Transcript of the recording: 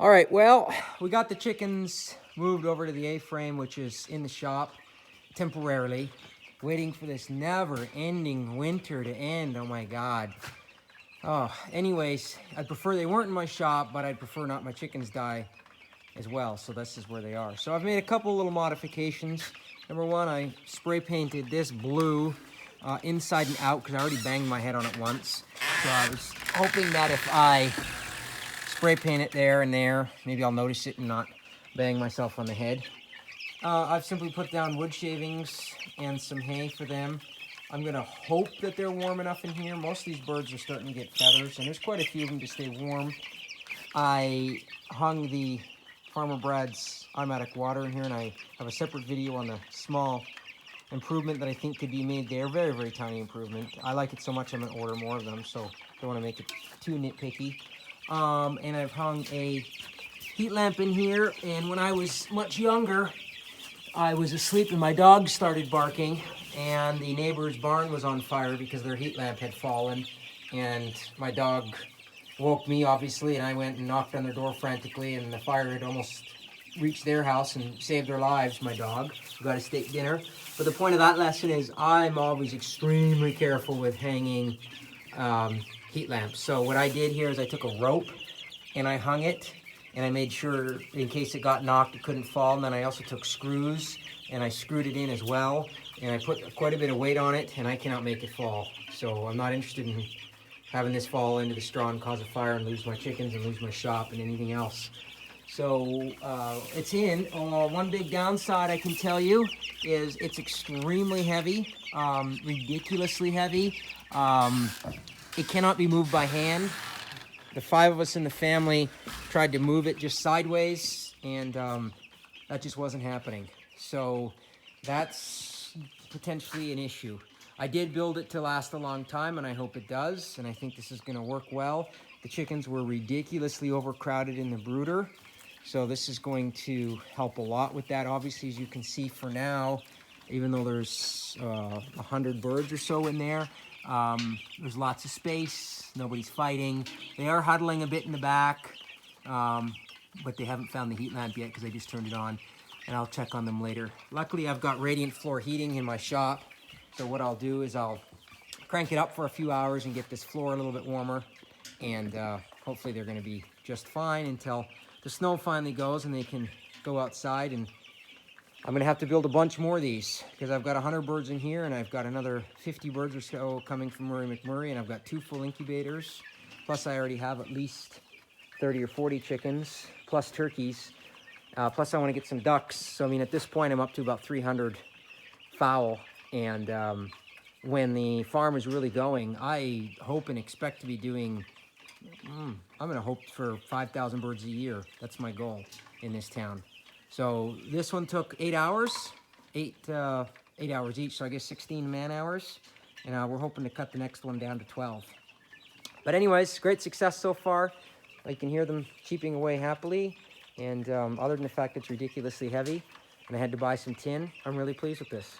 All right, well, we got the chickens moved over to the A-frame, which is in the shop temporarily, waiting for this never-ending winter to end. Oh my God. Oh, anyways, I'd prefer they weren't in my shop, but I'd prefer not my chickens die as well. So this is where they are. So I've made a couple little modifications. Number one, I spray painted this blue inside and out because I already banged my head on it once. So I was hoping that if I spray paint it there and there, maybe I'll notice it and not bang myself on the head. I've simply put down wood shavings and some hay for them. I'm gonna hope that they're warm enough in here. Most of these birds are starting to get feathers, and there's quite a few of them to stay warm. I hung the Farmer Brad's automatic water in here, and I have a separate video on the small improvement that I think could be made there. Very, very tiny improvement. I like it so much I'm gonna order more of them, so don't wanna make it too nitpicky. And I've hung a heat lamp in here, and when I was much younger, I was asleep and my dog started barking, and the neighbor's barn was on fire because their heat lamp had fallen, and my dog woke me, obviously, and I went and knocked on their door frantically, and the fire had almost reached their house and saved their lives, my dog. We got a steak dinner. But the point of that lesson is I'm always extremely careful with hanging heat lamps. So what I did here is I took a rope and I hung it, and I made sure in case it got knocked it couldn't fall. And then I also took screws and I screwed it in as well, and I put quite a bit of weight on it, and I cannot make it fall. So I'm not interested in having this fall into the straw and cause a fire and lose my chickens and lose my shop and anything else. So it's in. One big downside I can tell you is it's extremely heavy, ridiculously heavy. It cannot be moved by hand. The 5 of us in the family tried to move it just sideways, and that just wasn't happening. So that's potentially an issue. I did build it to last a long time, and I hope it does, and I think this is gonna work well. The chickens were ridiculously overcrowded in the brooder, so this is going to help a lot with that. Obviously, as you can see for now, even though there's 100 birds or so in there, there's lots of space, nobody's fighting. They are huddling a bit in the back, but they haven't found the heat lamp yet because I just turned it on, and I'll check on them later. Luckily, I've got radiant floor heating in my shop, so what I'll do is I'll crank it up for a few hours and get this floor a little bit warmer, and hopefully they're gonna be just fine until the snow finally goes and they can go outside. And I'm gonna have to build a bunch more of these because I've got 100 birds in here, and I've got another 50 birds or so coming from Murray McMurray, and I've got 2 full incubators. Plus I already have at least 30 or 40 chickens, plus turkeys. Plus I wanna get some ducks. So I mean, at this point I'm up to about 300 fowl. And when the farm is really going, I hope and expect to be doing, I'm gonna hope for 5,000 birds a year. That's my goal in this town. So this one took 8 hours, 8 hours each, so I guess 16 man hours. And we're hoping to cut the next one down to 12. But anyways, great success so far. You can hear them cheeping away happily. And other than the fact it's ridiculously heavy, and I had to buy some tin, I'm really pleased with this.